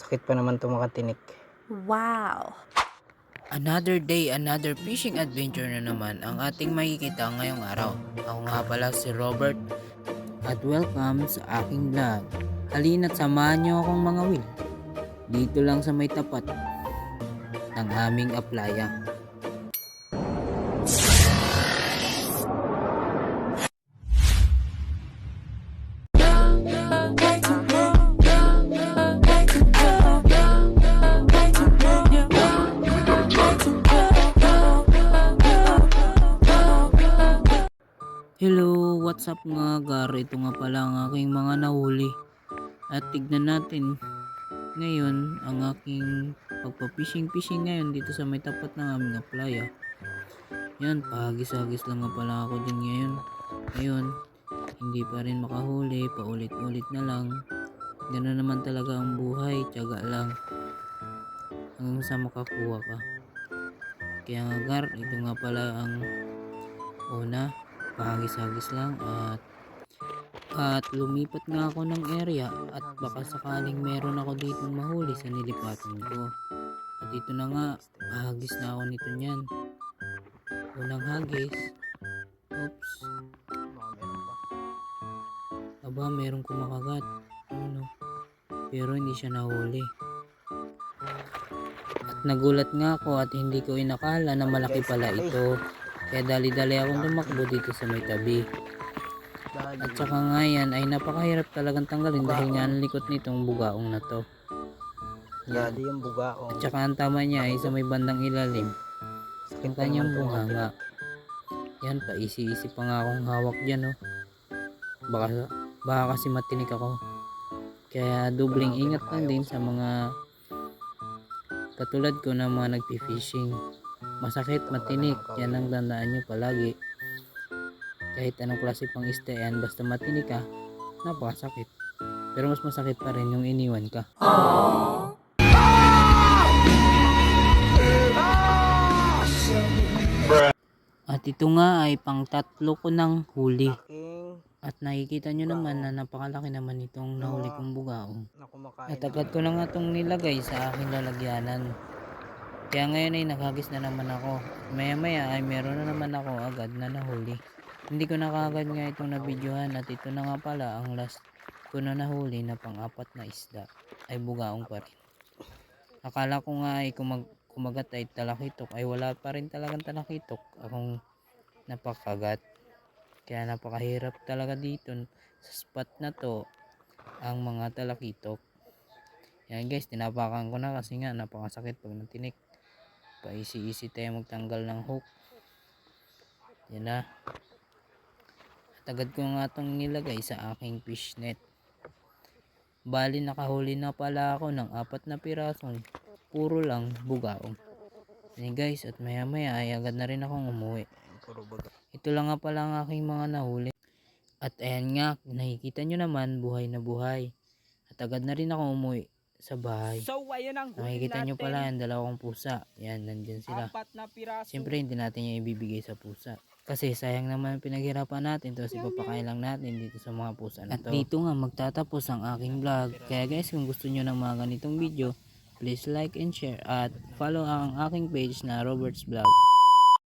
Sakit pa naman ito makatinik. Wow! Another day, another fishing adventure na naman ang ating makikita ngayong araw. Ako nga pala si Robert at welcome sa aking vlog. Halina't samahan niyo akong mga will. Dito lang sa may tapat ng aming aplaya. Hello, what's up mga gar? Ito nga pala ang aking mga nahuli. At tignan natin ngayon ang aking pagpa-fishing ngayon dito sa may tapat ng aming aplaya. Yan, pahagis-hagis lang nga pala ako din ngayon. Ngayon, hindi pa rin makahuli, paulit-ulit na lang. Ganoon naman talaga ang buhay, tiyaga lang. Hanggang sa makakuha ka. Kaya nga gar, ito nga pala ang una. Pahagis-hagis lang at lumipat nga ako ng area at baka sakaling meron ako ditong mahuli sa nilipatan ko. At ito na nga, hagis na ako nito niyan. Unang hagis. Oops. Aba, merong kumakagat. Ano? Pero hindi siya nahuli. At nagulat nga ako at hindi ko inakala na malaki pala ito. Kaya dali-dali akong tumakbo dito sa may tabi. At saka nga yan ay napakahirap talagang tanggalin dahil nga ang likot nitong bugaong na to. Dali yung bugaong. At saka ang tama niya ay sa may bandang ilalim. Ang kanyang bunganga. Yan, paisi-isi pa nga akong hawak dyan, oh. Baka kasi matinik ako. Kaya dubling ingat lang din sa mga katulad ko na mga nagpi-fishing. Masakit, matinik, yan ang tandaan nyo palagi. Kahit anong klase pang isda yan, basta matinik ka, napakasakit. Pero mas masakit pa rin yung iniwan ka. At ito nga ay pang tatlo ko ng huli. At nakikita nyo naman na napakalaki naman itong nahuli kong bugaong. At agad ko na nga itong nilagay sa aking lalagyanan. Kaya ngayon ay naghagis na naman ako. Maya maya ay meron na naman ako agad na nahuli. Hindi ko na kaagad nga itong nabidyohan at ito na nga pala ang last ko na nahuli na pang-apat na isda ay bugaong pa rin. Akala ko nga ay kumagat ay talakitok ay wala pa rin talagang talakitok akong napakagat. Kaya napakahirap talaga dito sa spot na to ang mga talakitok. Yan guys, tinapakan ko na kasi nga napakasakit pag natinik. Paisi-isi tayo magtanggal ng hook. Yan na. At agad ko nga itong nilagay sa aking fish net. Bali nakahuli na pala ako ng 4 na pirasong puro lang bugaong. Yan guys, at maya maya ay agad na rin akong umuwi. Ito lang nga pala ang aking mga nahuli. At ayan nga, nakikita nyo naman buhay na buhay. At agad na rin ako umuwi sa bahay. So, ayun ang huli Nakikita nyo natin. pala yung dalawang pusa. Yan, nandyan sila. 4 na piraso. Siyempre hindi natin yung ibibigay sa pusa. Kasi sayang naman pinaghirapan natin to. Kasi papakain lang natin dito sa mga pusa na to. At dito nga magtatapos ang aking vlog. Kaya guys, kung gusto nyo ng mga ganitong video, please like and share. At follow ang aking page na Robert's Vlog.